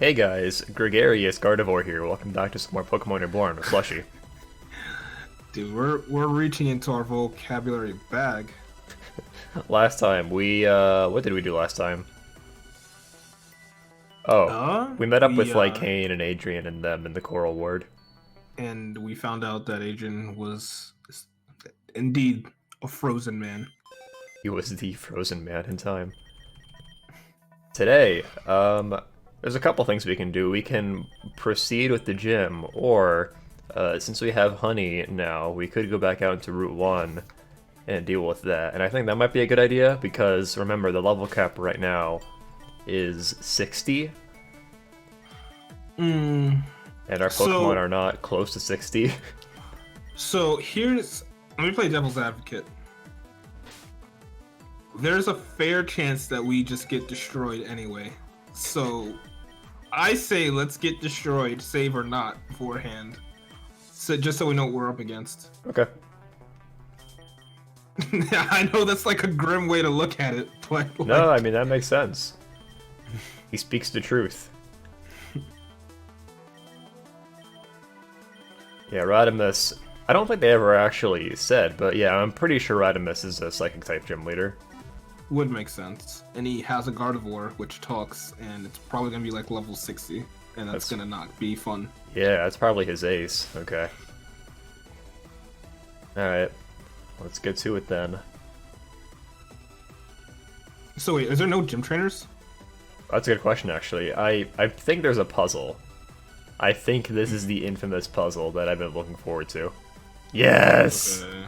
Hey guys, Gregarious Gardevoir here. Welcome back to some more Pokemon Reborn with Slushy. Dude, we're reaching into our vocabulary bag. Last time what did we do last time? Oh, we met up We with like Kane and Adrian and them in the Coral Ward. and we found out that Adrian was indeed a frozen man. He was the frozen man in time. Today, there's a couple things we can do. We can proceed with the gym, or since we have honey now, we could go back out into Route 1 and deal with that. And I think that might be a good idea because remember the level cap right now is 60. Mm, And our Pokemon are not close to 60. so let me play devil's advocate. There's a fair chance that we just get destroyed anyway. So I say let's get destroyed, save or not, beforehand. So just so we know what we're up against. Okay. I know that's like a grim way to look at it, but like, No, I mean, that makes sense. He speaks the truth. Yeah, Radimus. I don't think they ever actually said, but yeah, I'm pretty sure Radimus is a Psychic type gym leader. would make sense. And he has a Gardevoir which talks, and it's probably gonna be like level 60, and that's gonna not be fun. Yeah, that's probably his ace. Okay. Alright. Let's get to it then. So wait, is there no gym trainers? That's a good question, actually. I think there's a puzzle. I think this is the infamous puzzle that I've been looking forward to. Yes! Okay.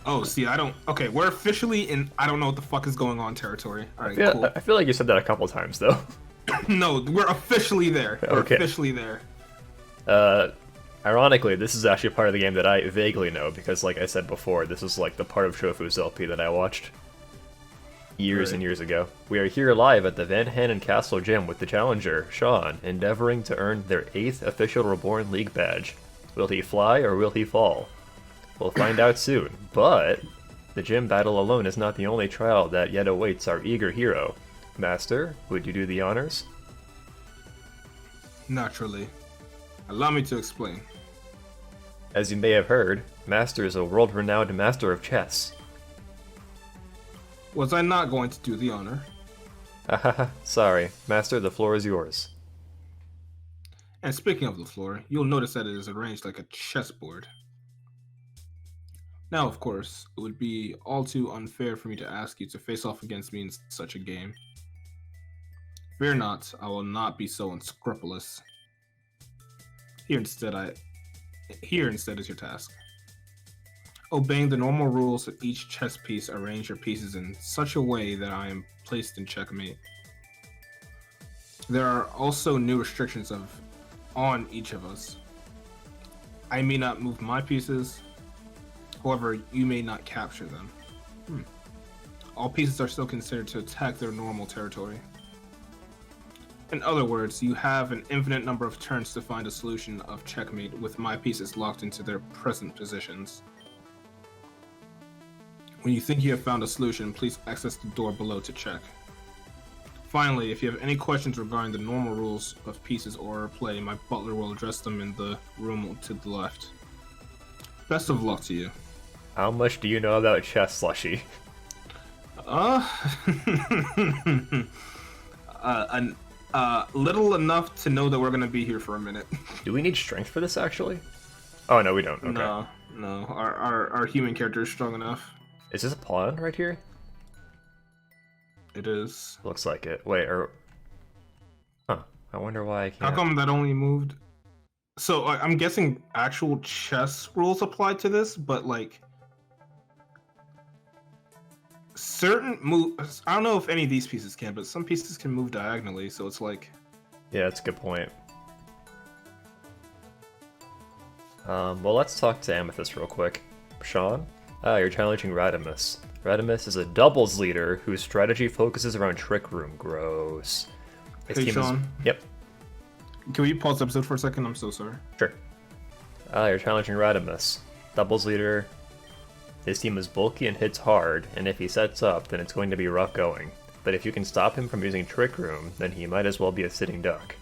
Oh, see, I don't. Okay, we're officially in. I don't know what the fuck is going on territory. All right, cool. I feel like you said that a couple times, though. No, we're officially there. We're Okay. officially there. Ironically, this is actually part of the game that I vaguely know, because like I said before, this is like the part of Shofu's LP that I watched years and years ago. We are here live at the Van Hanen Castle Gym with the challenger, Sean, endeavoring to earn their 8th official Reborn League badge. Will he fly or will he fall? We'll find out soon, but the gym battle alone is not the only trial that yet awaits our eager hero. Master, would you do the honors? Naturally. Allow me to explain. As you may have heard, Master is a world-renowned master of chess. Was I not going to do the honor? Ahaha, sorry. Master, the floor is yours. And speaking of the floor, you'll notice that it is arranged like a chessboard. Now, of course, it would be all too unfair for me to ask you to face off against me in such a game. Fear not, I will not be so unscrupulous. Here instead is your task. Obeying the normal rules of each chess piece, arrange your pieces in such a way that I am placed in checkmate. There are also new restrictions on each of us. I may not move my pieces, however, you may not capture them. All pieces are still considered to attack their normal territory. In other words, you have an infinite number of turns to find a solution of checkmate with my pieces locked into their present positions. When you think you have found a solution, please access the door below to check. Finally, if you have any questions regarding the normal rules of pieces or play, my butler will address them in the room to the left. Best of luck to you. How much do you know about chess, Slushy? Little enough to know that we're gonna be here for a minute. Do we need strength for this, actually? Oh, no, we don't. Okay. No. Our human character is strong enough. Is this a pawn right here? It is. Looks like it. Wait, or... Huh. I wonder why I can't... How come that only moved? So, I'm guessing actual chess rules apply to this, but, like... certain moves... I don't know if any of these pieces can, but some pieces can move diagonally, so it's like... Yeah, that's a good point. Well, let's talk to Amethyst real quick. Sean? You're challenging Radimus. Radimus is a doubles leader whose strategy focuses around Trick Room. Gross. His Hey, team Sean. Is... Yep. Can we pause the episode for a second? I'm so sorry. Sure. You're challenging Radimus. Doubles leader. His team is bulky and hits hard, and if he sets up, then it's going to be rough going. But if you can stop him from using Trick Room, then he might as well be a sitting duck.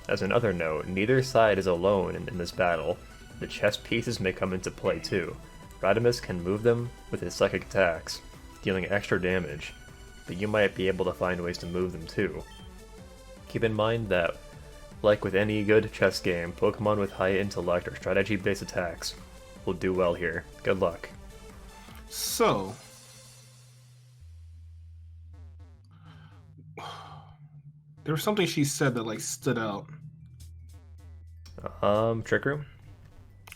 As another note, neither side is alone in this battle. The chess pieces may come into play too. Rodimus can move them with his psychic attacks, dealing extra damage, but you might be able to find ways to move them too. Keep in mind that, like with any good chess game, Pokemon with high intellect or strategy-based attacks will do well here. Good luck. So, there was something she said that like stood out. Trick Room?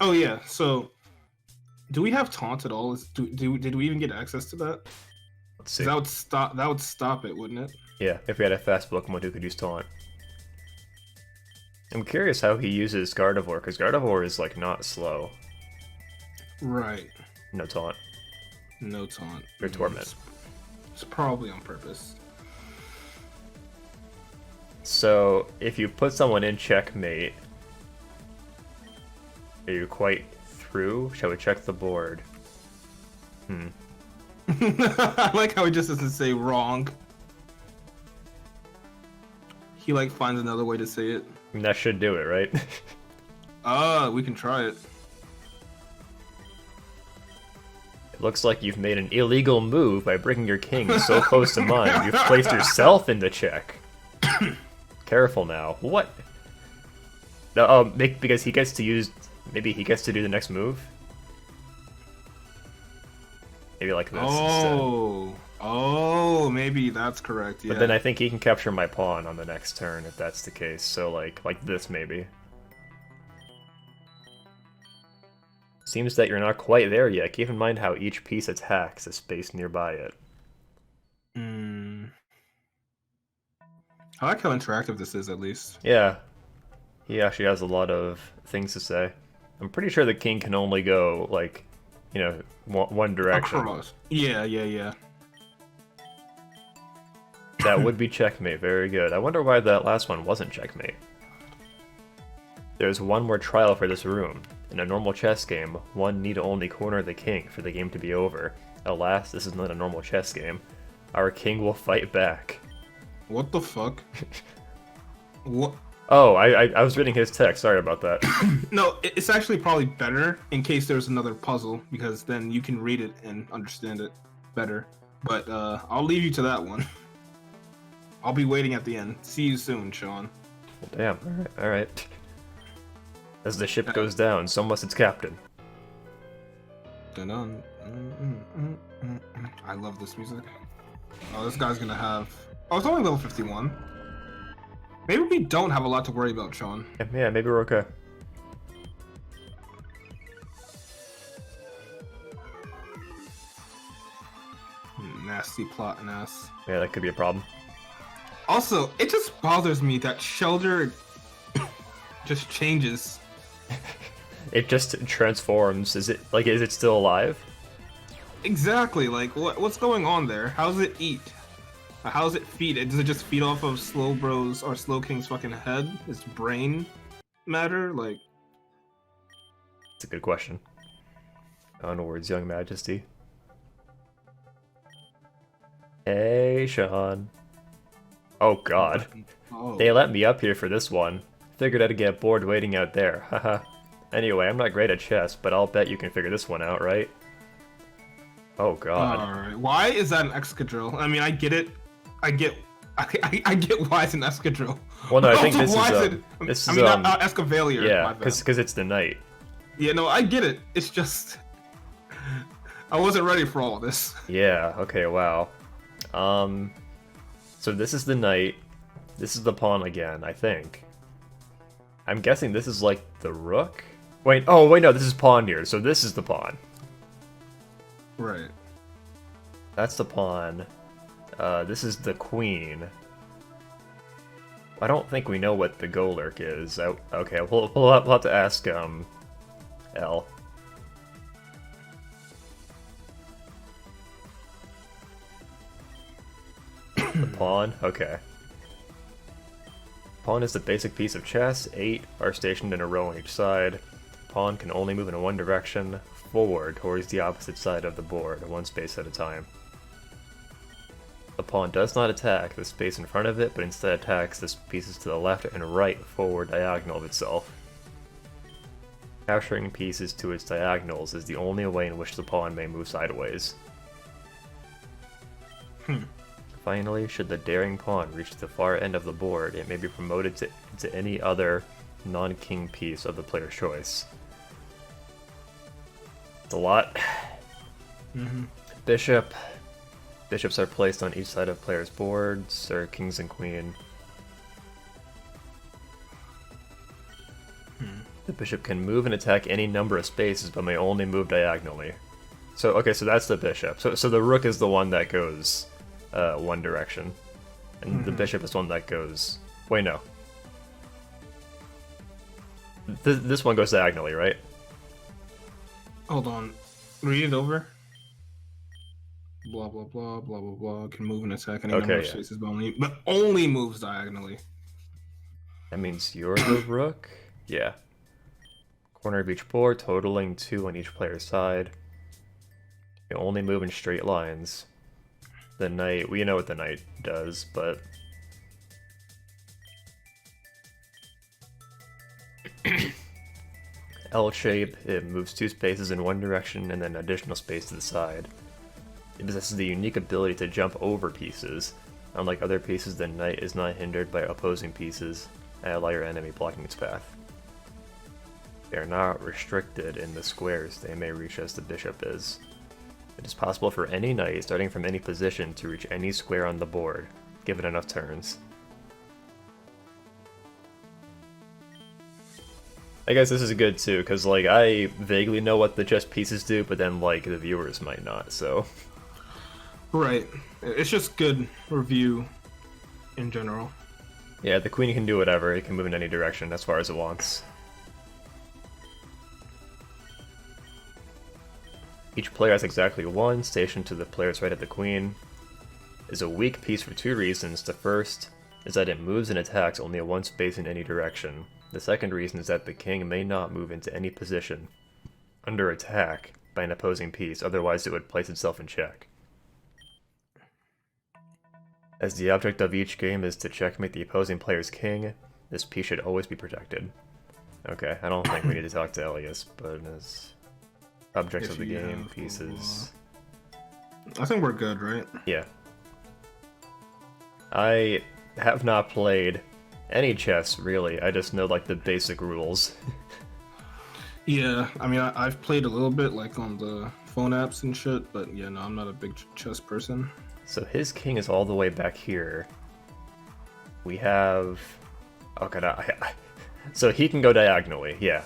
Oh yeah. So, do we have taunt at all? Did we even get access to that? Let's see. That would stop. That would stop it, wouldn't it? Yeah, if we had a fast Pokemon who could use taunt. I'm curious how he uses Gardevoir, because Gardevoir is like not slow. Right. No taunt. No taunt. Or Torment. It's probably on purpose. So, if you put someone in checkmate, are you quite through? Shall we check the board? I like how he just doesn't say wrong. He like finds another way to say it. I mean, that should do it, right? We can try it. It looks like you've made an illegal move by bringing your king so close to mine. You've placed yourself into check. Careful now. What? No, because he gets to use... Maybe he gets to do the next move? Maybe like this instead. Oh, maybe that's correct, yeah. But then I think he can capture my pawn on the next turn if that's the case. So like this maybe. Seems that you're not quite there yet. Keep in mind how each piece attacks a space nearby it. I like how interactive this is, at least. Yeah. He actually has a lot of things to say. I'm pretty sure the king can only go, like, you know, one direction. Across. Yeah. That would be checkmate. Very good. I wonder why that last one wasn't checkmate. There's one more trial for this room. In a normal chess game, one need only corner the king for the game to be over. Alas, this is not a normal chess game. Our king will fight back. What the fuck? What? Oh, I was reading his text. Sorry about that. No, it's actually probably better in case there's another puzzle, because then you can read it and understand it better. But I'll leave you to that one. I'll be waiting at the end. See you soon, Sean. Well, damn. All right. As the ship goes down, so must its captain. Dun-dun. I love this music. Oh, this guy's gonna have... Oh, it's only level 51. Maybe we don't have a lot to worry about, Sean. Yeah, maybe we're okay. Nasty plot and ass. Yeah, that could be a problem. Also, it just bothers me that Shelder just changes. It just transforms. Is it still alive? Exactly. Like, what's going on there? How does it eat? How does it feed? Does it just feed off of Slowbro's or Slowking's fucking head? His brain matter? Like, It's a good question. Onwards, young majesty. Hey, Sean. Oh god. oh. They let me up here for this one. Figured I'd get bored waiting out there, haha. Anyway, I'm not great at chess, but I'll bet you can figure this one out, right? Oh god. Alright. Why is that an escadrille? I mean, I get it. I get why it's an escadrille. Well, no, I think Also, this is not Escavalier. yeah, because it's the knight. Yeah, no, I get it. It's just I wasn't ready for all of this. Yeah. Okay. Wow. So this is the knight. This is the pawn again, I think. I'm guessing this is like the rook. Wait. Oh, wait. No, this is pawn here. So this is the pawn. Right. That's the pawn. This is the queen. I don't think we know what the Golurk is. Okay, we'll have to ask L. The pawn? Okay. Pawn is the basic piece of chess. 8 are stationed in a row on each side. Pawn can only move in one direction, forward towards the opposite side of the board, one space at a time. The pawn does not attack the space in front of it, but instead attacks the pieces to the left and right forward diagonal of itself. Capturing pieces to its diagonals is the only way in which the pawn may move sideways. Finally, should the daring pawn reach the far end of the board, it may be promoted to any other non-king piece of the player's choice. It's a lot. Bishop. Bishops are placed on each side of players' boards, or kings and queen. The bishop can move and attack any number of spaces, but may only move diagonally. So, okay, so that's the bishop. So the rook is the one that goes one direction. And the bishop is one that goes... Wait, no. This one goes diagonally, right? Hold on. Read it over. Blah, blah, blah, blah, blah, blah. Can move and attack any number of spaces, but only moves diagonally. That means you're the rook? Yeah. Corner of each board, totaling 2 on each player's side. You only move in straight lines. The knight, we know what the knight does, but... L shape, it moves 2 spaces in one direction and then an additional space to the side. It possesses the unique ability to jump over pieces. Unlike other pieces, the knight is not hindered by opposing pieces, ally or enemy blocking its path. They are not restricted in the squares they may reach as the bishop is. It is possible for any knight, starting from any position, to reach any square on the board, given enough turns. I guess this is good too, because like I vaguely know what the chess pieces do, but then like the viewers might not, so... Right. It's just good review in general. Yeah, the queen can do whatever, it can move in any direction as far as it wants. Each player has exactly 1 stationed to the player's right of the queen. It is a weak piece for 2 reasons. The first is that it moves and attacks only 1 space in any direction. The second reason is that the king may not move into any position under attack by an opposing piece, otherwise it would place itself in check. As the object of each game is to checkmate the opposing player's king, this piece should always be protected. Okay, I don't think we need to talk to Elias, but as objects of the game, pieces... I think we're good, right? Yeah. I have not played any chess, really. I just know, like, the basic rules. Yeah, I mean, I've played a little bit, like, on the phone apps and shit, but yeah, no, I'm not a big chess person. So his king is all the way back here. We have... Oh god, so he can go diagonally, yeah.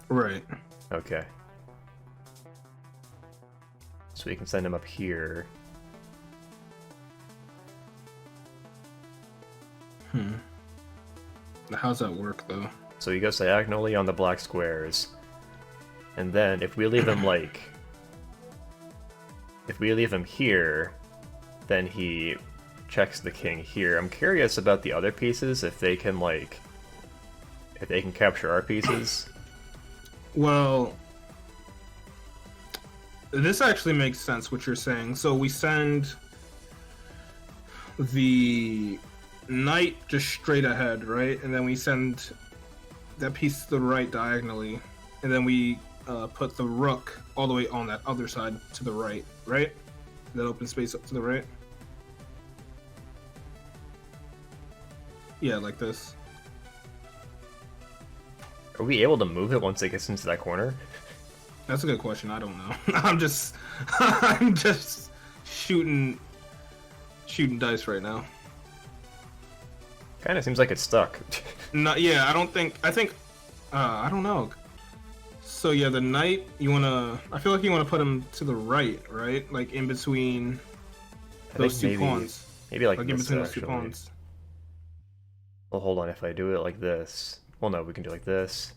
Right. Okay. So we can send him up here. How's that work, though? So he goes diagonally on the black squares. And then, if we leave him, like... If we leave him here, then he checks the king here. I'm curious about the other pieces, if they can, like... If they can capture our pieces. Well... This actually makes sense, what you're saying. So we send the knight just straight ahead, right? And then we send that piece to the right diagonally. And then we put the rook all the way on that other side to the right, right? That open space up to the right. Yeah, like this. Are we able to move it once it gets into that corner? That's a good question. I don't know. I'm just shooting dice right now. Kind of seems like it's stuck. No, yeah, I think I don't know. So yeah, the knight, I feel like you wanna put him to the right, right? Like in between those two pawns. Maybe like in this, between those two actually. pawns. Well, hold on. If I do it like this, well, no, we can do it like this.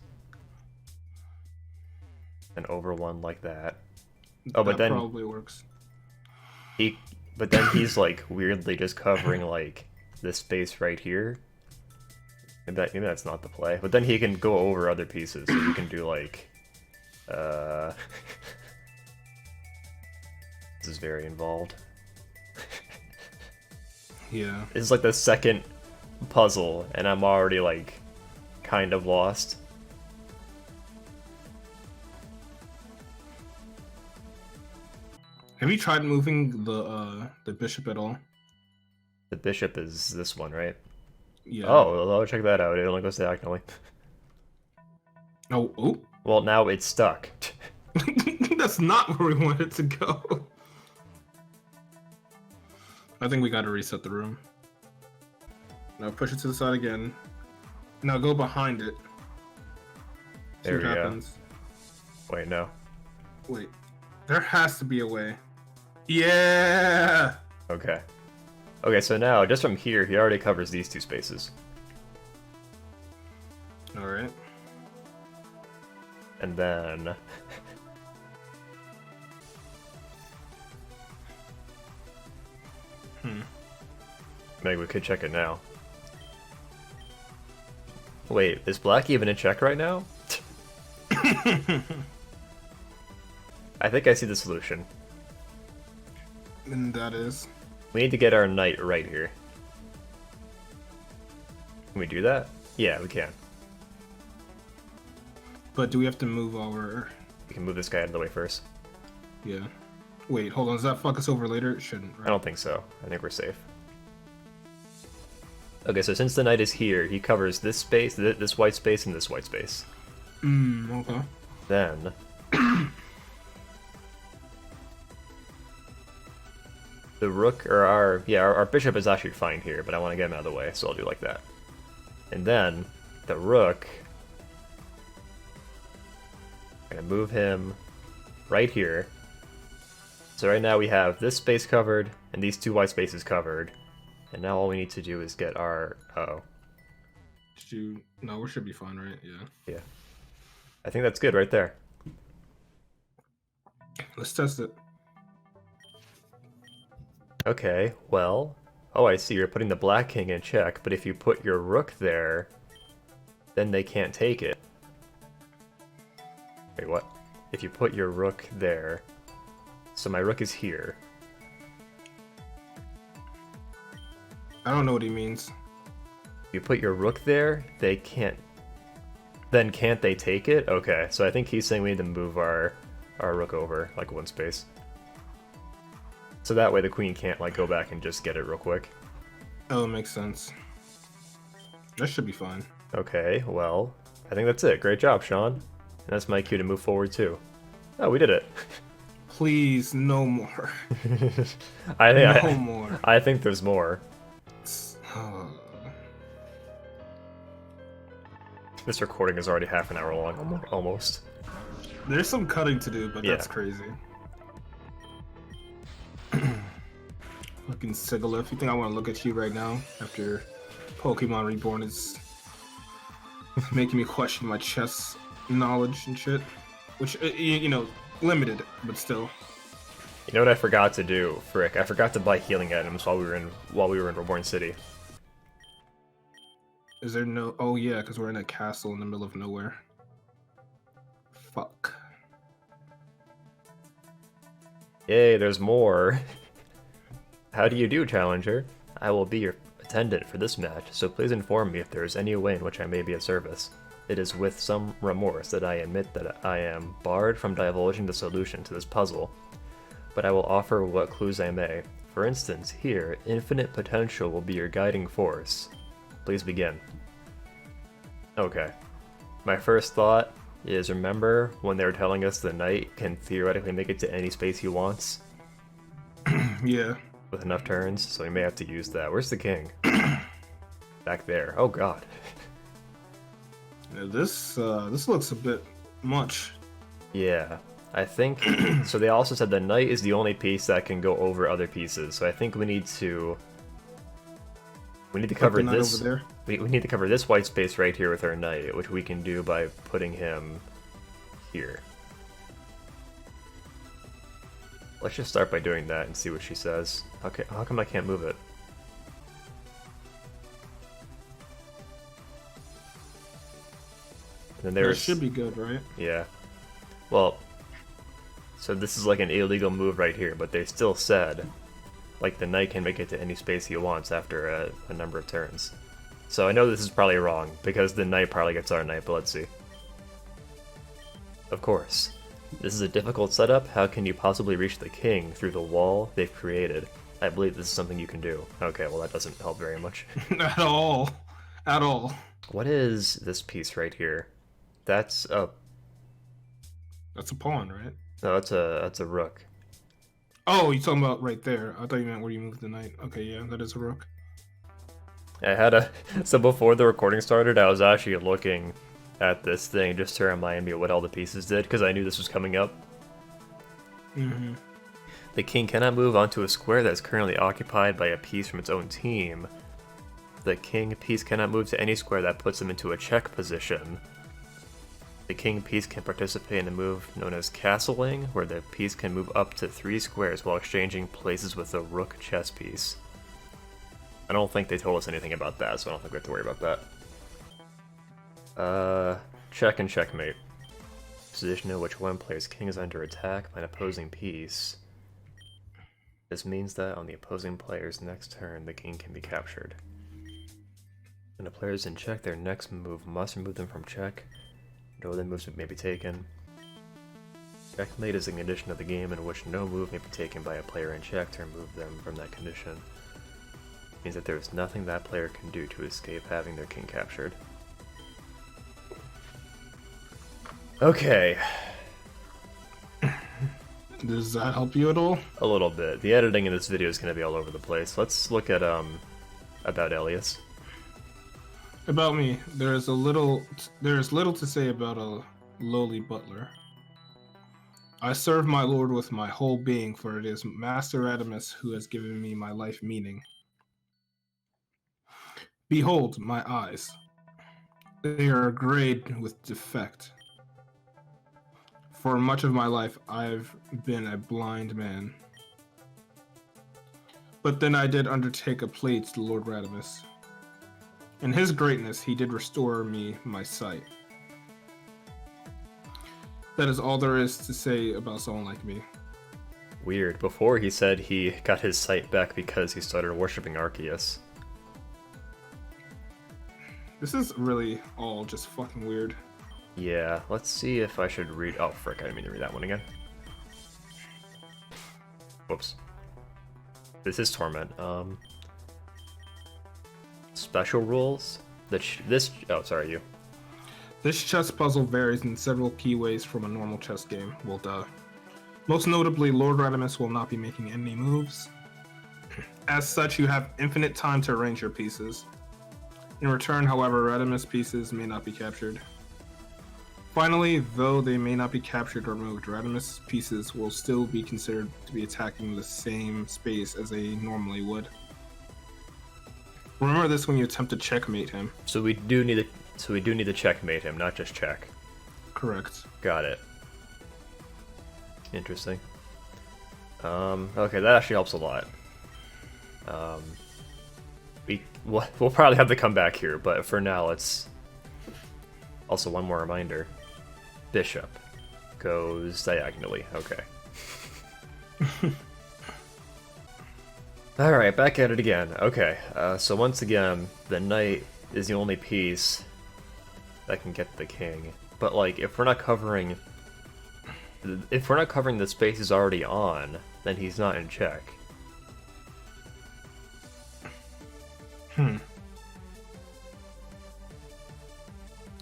And over one like that. Oh, but then probably works. But then he's like weirdly just covering like this space right here. Maybe that's not the play. But then he can go over other pieces, so you can do like, this is very involved. Yeah. This is like the second puzzle, and I'm already like kind of lost. Have you tried moving the bishop at all? The bishop is this one, right? Yeah. Oh, well, check that out. It only goes diagonally. Oh, oh. Well, now it's stuck. That's not where we want it to go. I think we gotta reset the room. Now push it to the side again. Now go behind it. See There what we go. happens. Wait, no. Wait. There has to be a way. Yeah! Okay. Okay, so now, just from here, he already covers these two spaces. Alright. And then... Maybe we could check it now. Wait, is black even in check right now? I think I see the solution. And that is... We need to get our knight right here. Can we do that? Yeah, we can. But do we have to move our... We can move this guy out of the way first. Yeah. Wait, hold on. Does that fuck us over later? It shouldn't, right? I don't think so. I think we're safe. Okay, so since the knight is here, he covers this space, this white space, and this white space. Okay. Then... the rook, or our bishop is actually fine here, but I want to get him out of the way, so I'll do like that. And then, the rook... I'm gonna move him right here. So right now we have this space covered, and these two white spaces covered. And now all we need to do is get our... Uh-oh. No, we should be fine, right? Yeah. Yeah. I think that's good right there. Let's test it. Okay, well... Oh, I see, you're putting the black king in check, but if you put your rook there, then they can't take it. Wait, what? If you put your rook there... So my rook is here. I don't know what he means. If you put your rook there, they can't... Then can't they take it? Okay, so I think he's saying we need to move our rook over, like one space. So that way the queen can't, like, go back and just get it real quick. Oh, it makes sense. That should be fine. Okay, well, I think that's it. Great job, Sean. And that's my cue to move forward, too. Oh, we did it. Please, no more. No more. I think there's more. This recording is already half an hour long, almost. There's some cutting to do, but Yeah. that's crazy. Fucking Sigalith, you think I want to look at you right now after Pokemon Reborn is making me question my chess knowledge and shit? Which, you know, limited, but still. You know what I forgot to do, Frick? I forgot to buy healing items while we were in Reborn City. Is there no... Oh, yeah, because we're in a castle in the middle of nowhere. Fuck. Yay, there's more. How do you do, Challenger? I will be your attendant for this match, so please inform me if there is any way in which I may be of service. It is with some remorse that I admit that I am barred from divulging the solution to this puzzle, but I will offer what clues I may. For instance, here, infinite potential will be your guiding force. Please begin. Okay. My first thought is, remember when they were telling us the knight can theoretically make it to any space he wants? Yeah. With enough turns, so we may have to use that. Where's the king? Back there. Oh god. Yeah, this looks a bit much. Yeah, I think... So they also said the knight is the only piece that can go over other pieces, so I think we need to... We need to cover this... Over there. We need to cover this white space right here with our knight, which we can do by putting him here. Let's just start by doing that and see what she says. Okay, how come I can't move it? And then there's... That should be good, right? Yeah. Well, so this is like an illegal move right here, but they still said Like, the knight can make it to any space he wants after a number of turns. So I know this is probably wrong, because the knight probably gets our knight, but let's see. Of course. This is a difficult setup. How can you possibly reach the king through the wall they've created? I believe this is something you can do. Okay, well that doesn't help very much. At all. At all. What is this piece right here? That's a... That's a pawn, right? No, that's a rook. Oh, you're talking about right there. I thought you meant where you moved the knight. Okay, yeah, that is a rook. I had a... So before the recording started, I was actually looking at this thing just to remind me what all the pieces did, because I knew this was coming up. Mm-hmm. The king cannot move onto a square that is currently occupied by a piece from its own team. The king piece cannot move to any square that puts them into a check position. The king piece can participate in a move known as castling, where the piece can move up to 3 squares while exchanging places with the rook chess piece. I don't think they told us anything about that, so I don't think we have to worry about that. Check and checkmate. Position in which one player's king is under attack by an opposing piece. This means that on the opposing player's next turn, the king can be captured. When a player is in check, their next move must remove them from check. No other moves may be taken. Checkmate is a condition of the game in which no move may be taken by a player in check to remove them from that condition. It means that there is nothing that player can do to escape having their king captured. Okay. Does that help you at all? A little bit. The editing in this video is going to be all over the place. Let's look at, about Elias. About me, there is little to say about a lowly butler. I serve my lord with my whole being, for it is Master Radimus who has given me my life meaning. Behold my eyes. They are grayed with defect. For much of my life, I've been a blind man. But then I did undertake a plea to the Lord Radimus. In his greatness, he did restore me my sight. That is all there is to say about someone like me. Weird. Before he said he got his sight back because he started worshipping Arceus. This is really all just fucking weird. Yeah, let's see if I should read... Oh, frick, I didn't mean to read that one again. Whoops. This is Torment. Special rules? Oh, sorry, you. This chess puzzle varies in several key ways from a normal chess game. Well, duh. Most notably, Lord Radimus will not be making any moves. As such, you have infinite time to arrange your pieces. In return, however, Radimus pieces may not be captured. Finally, though they may not be captured or moved, Radimus pieces will still be considered to be attacking the same space as they normally would. Remember this when you attempt to checkmate him. So we do need to checkmate him, not just check. Correct. Got it. Interesting. Okay, that actually helps a lot. We'll probably have to come back here, but for now, let's... Also, one more reminder. Bishop goes diagonally. Okay. Alright, back at it again. Okay, so once again, the knight is the only piece that can get the king. But, like, if we're not covering the space he's already on, then he's not in check.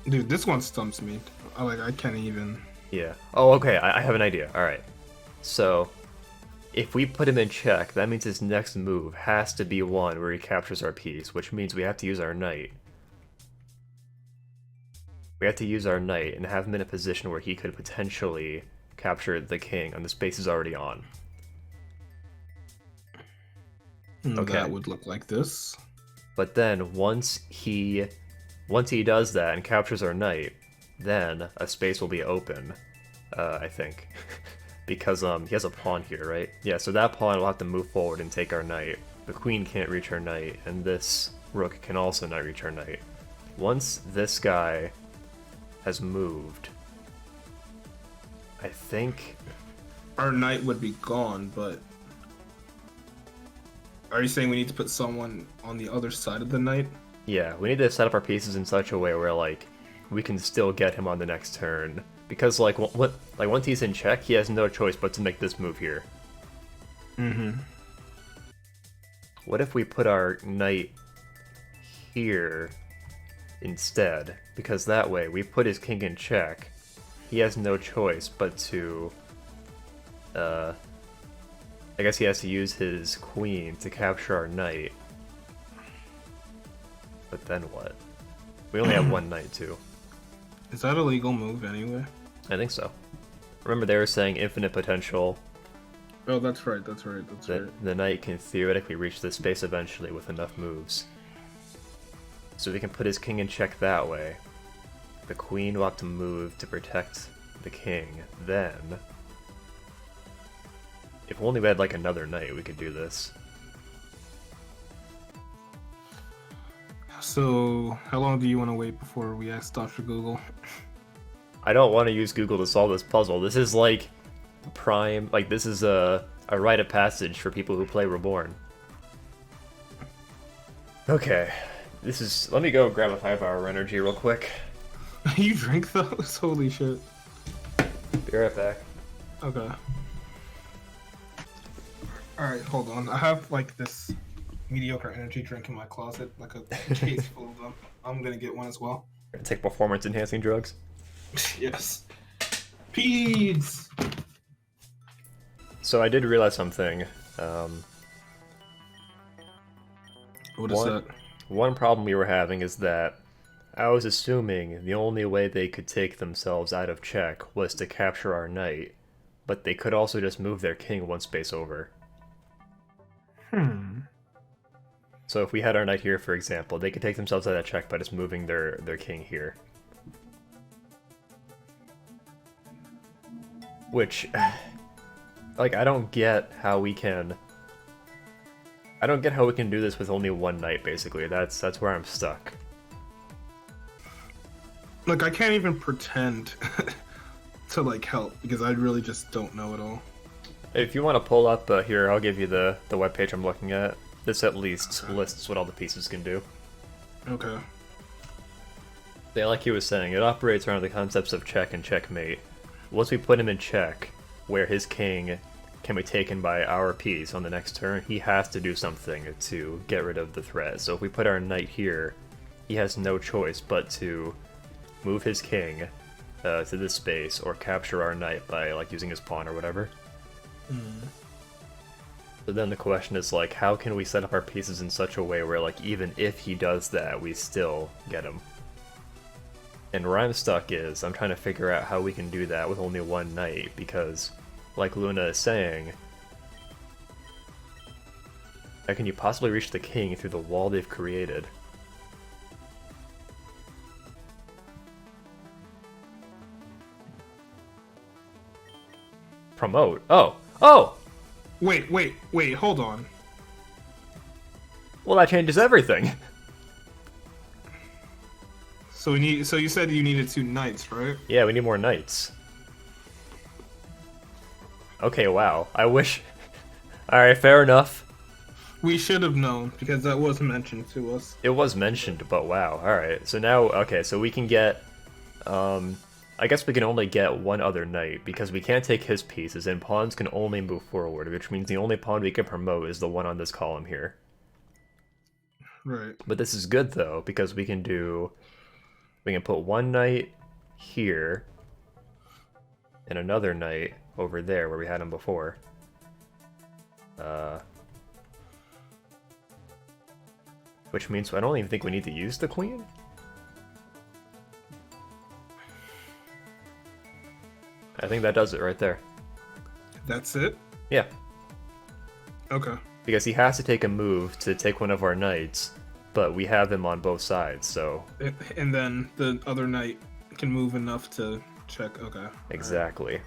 Dude, this one stumps me. I can't even... Yeah. Oh, okay, I have an idea. Alright. So, if we put him in check, that means his next move has to be one where he captures our piece, which means we have to use our knight. We have to use our knight and have him in a position where he could potentially capture the king on the space he's already on. Okay. That would look like this. But then, once he does that and captures our knight, then a space will be open, I think. Because he has a pawn here, right? Yeah, so that pawn will have to move forward and take our knight. The queen can't reach her knight, and this rook can also not reach her knight. Once this guy has moved, I think... Our knight would be gone, but... Are you saying we need to put someone on the other side of the knight? Yeah, we need to set up our pieces in such a way where, like, we can still get him on the next turn. Because, like, once he's in check, he has no choice but to make this move here. Mm-hmm. What if we put our knight here instead? Because that way, we put his king in check. He has no choice but to... I guess he has to use his queen to capture our knight. But then what? We only have one knight, too. Is that a legal move anyway? I think so. Remember they were saying infinite potential. Oh, that's right. That's right. The knight can theoretically reach this space eventually with enough moves. So we can put his king in check that way. The queen will have to move to protect the king. Then... if only we had, like, another knight, we could do this. So, how long do you want to wait before we ask Dr. Google? I don't want to use Google to solve this puzzle. This is, like, prime... like, this is a rite of passage for people who play Reborn. Okay. This is... let me go grab a 5-hour energy real quick. You drink those? Holy shit. Be right back. Okay. Alright, hold on. I have, like, this mediocre energy drink in my closet, like a case full of them. I'm gonna get one as well. Take performance-enhancing drugs? Yes. Peds! So I did realize something. What is that? One problem we were having is that I was assuming the only way they could take themselves out of check was to capture our knight, but they could also just move their king one space over. So if we had our knight here, for example, they could take themselves out of check by just moving their king here. Which, like, I don't get how we can do this with only one knight, basically. That's where I'm stuck. Like, I can't even pretend to, like, help, because I really just don't know it all. If you want to pull up here, I'll give you the webpage I'm looking at. This at least lists what all the pieces can do. Okay. Yeah, like he was saying, it operates around the concepts of check and checkmate. Once we put him in check, where his king can be taken by our piece on the next turn, he has to do something to get rid of the threat. So if we put our knight here, he has no choice but to move his king to this space, or capture our knight by, like, using his pawn or whatever. So then the question is, like, how can we set up our pieces in such a way where, like, even if he does that, we still get him? And where I'm stuck is, I'm trying to figure out how we can do that with only one knight, because, like Luna is saying, how can you possibly reach the king through the wall they've created? Promote. Oh! Oh! Wait, hold on. Well, that changes everything. So you said you needed 2 knights, right? Yeah, we need more knights. Okay, wow. I wish... Alright, fair enough. We should have known, because that was mentioned to us. It was mentioned, but wow. Alright, so now... okay, so we can get... I guess we can only get one other knight, because we can't take his pieces, and pawns can only move forward, which means the only pawn we can promote is the one on this column here. Right. But this is good, though, because we can do... we can put one knight here, and another knight over there, where we had him before. Which means I don't even think we need to use the queen? I think that does it right there. That's it? Yeah. Okay. Because he has to take a move to take one of our knights, but we have him on both sides, so... and then the other knight can move enough to check. Okay. Exactly.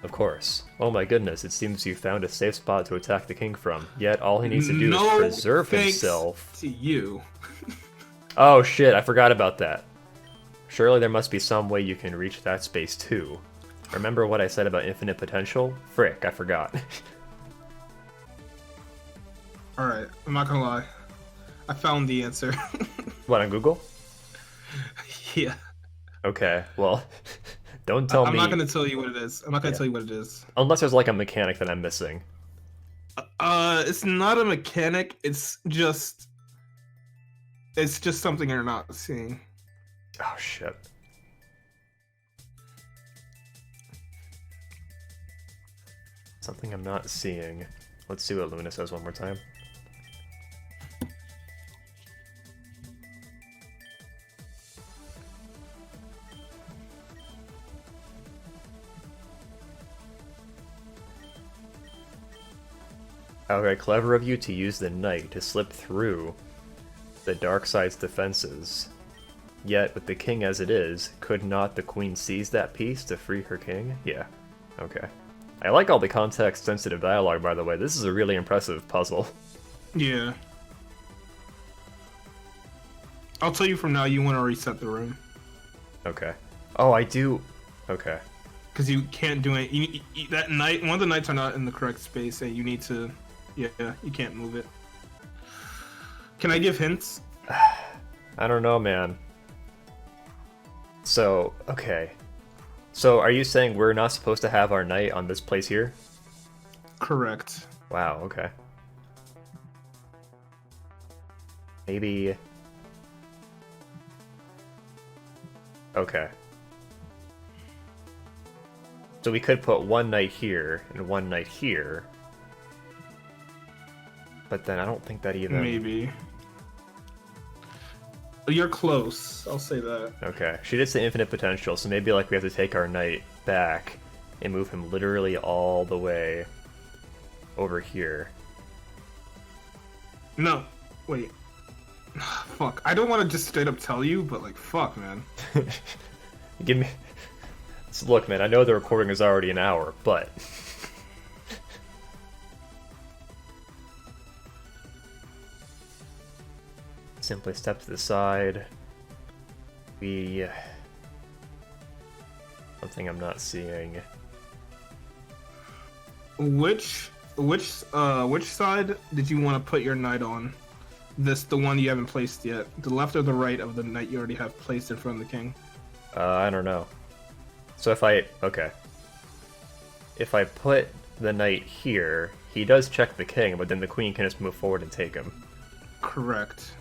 Of course. Oh my goodness, it seems you found a safe spot to attack the king from. Yet all he needs to do is preserve himself. To you. Oh shit, I forgot about that. Surely there must be some way you can reach that space too. Remember what I said about infinite potential? Frick, I forgot. Alright, I'm not gonna lie. I found the answer. What, on Google? Yeah. Okay, well, don't tell I'm me. not gonna tell you what it is. I'm not gonna Yeah. tell you what it is. Unless there's like a mechanic that I'm missing. It's not a mechanic. It's just something you're not seeing. Oh shit. Something I'm not seeing. Let's see what Luna says one more time. Okay, clever of you to use the knight to slip through the dark side's defenses. Yet, with the king as it is, could not the queen seize that piece to free her king? Yeah. Okay. I like all the context-sensitive dialogue, by the way. This is a really impressive puzzle. Yeah. I'll tell you from now, you want to reset the room. Okay. Oh, I do... Okay. Because you can't do it. That knight, one of the knights are not in the correct space, and you need to... Yeah, you can't move it. Can I give hints? I don't know, man. So, okay. So, are you saying we're not supposed to have our knight on this place here? Correct. Wow, okay. Maybe... Okay. So we could put one knight here and one knight here. But then I don't think that even... Maybe. You're close, I'll say that. Okay. She did say infinite potential, so maybe like we have to take our knight back and move him literally all the way over here. No, wait. Fuck, I don't want to just straight up tell you, but like, fuck, man. Give me... So look, man, I know the recording is already an hour, but... Simply step to the side. We... Something I'm not seeing. Which side did you want to put your knight on? The one you haven't placed yet. The left or the right of the knight you already have placed in front of the king? I don't know. So if I... Okay. If I put the knight here, he does check the king, but then the queen can just move forward and take him. Correct.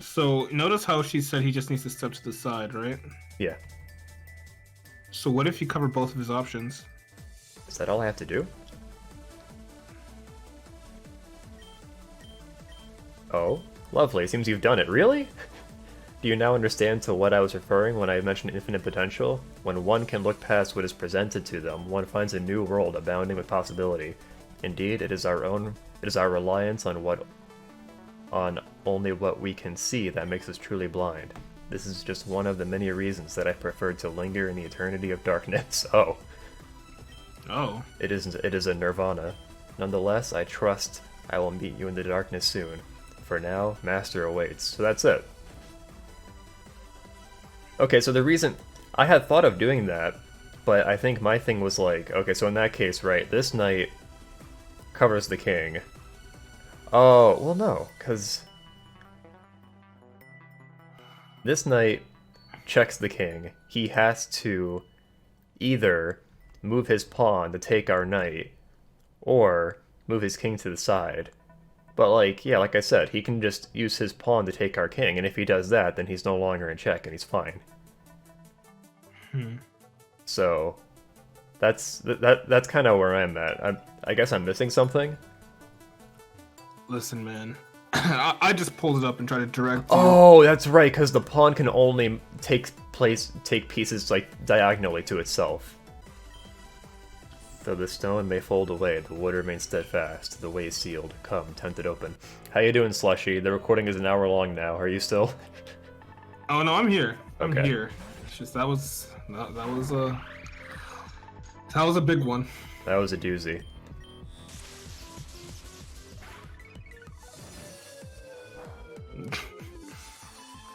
So, notice how she said he just needs to step to the side, right? Yeah. So what if you cover both of his options? Is that all I have to do? Oh, lovely. Seems you've done it. Really? Do you now understand to what I was referring when I mentioned infinite potential? When one can look past what is presented to them, one finds a new world abounding with possibility. Indeed, it is our reliance on only what we can see that makes us truly blind. This is just one of the many reasons that I preferred to linger in the eternity of darkness. Oh. Oh. It is a nirvana. Nonetheless, I trust I will meet you in the darkness soon. For now, Master awaits. So that's it. Okay, so the reason... I had thought of doing that, but I think my thing was like, okay, so in that case, right, this knight covers the king. Oh, well no, because... This knight checks the king. He has to either move his pawn to take our knight, or move his king to the side. But like, yeah, like I said, he can just use his pawn to take our king, and if he does that, then he's no longer in check, and he's fine. So, that's kind of where I'm at. I guess I'm missing something. Listen, man. I just pulled it up and tried to direct you. Oh, that's right, because the pawn can only take pieces like diagonally to itself. Though the stone may fold away, the wood remains steadfast. The way is sealed. Come, tent it open. How you doing, Slushy? The recording is an hour long now. Are you still? Oh no, I'm here. I'm Okay. here. It's just that was a big one. That was a doozy.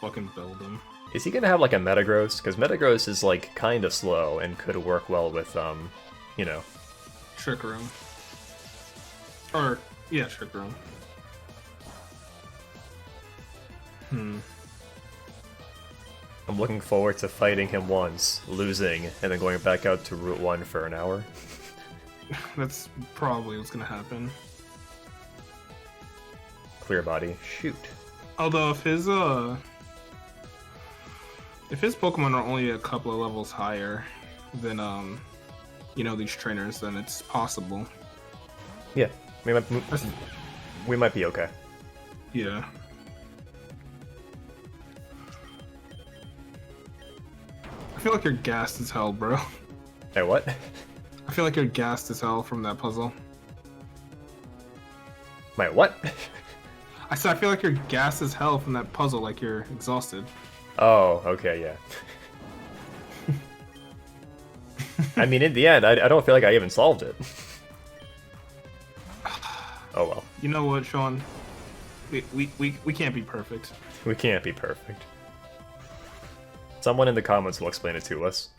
Fucking build him. Is he gonna have like a Metagross? Because Metagross is like kind of slow and could work well with you know. Trick room. Or, yeah, Trick Room. I'm looking forward to fighting him once, losing, and then going back out to Route 1 for an hour. That's probably what's gonna happen. Clear body. Shoot. Although if his Pokemon are only a couple of levels higher than these trainers, then it's possible. Yeah, we might be okay. Yeah. I feel like you're gassed as hell, bro. Hey, what? I feel like you're gassed as hell from that puzzle. Wait, what? I said I feel like you're gassed as hell from that puzzle, like you're exhausted. Oh, okay, yeah. I mean, in the end, I don't feel like I even solved it. Oh well. You know what, Sean? We can't be perfect. We can't be perfect. Someone in the comments will explain it to us.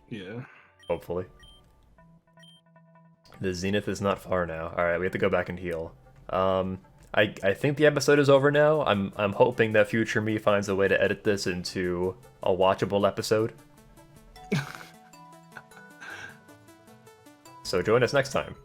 Yeah. Hopefully. The Zenith is not far now. Alright, we have to go back and heal. I think the episode is over now. I'm hoping that future me finds a way to edit this into a watchable episode. So join us next time.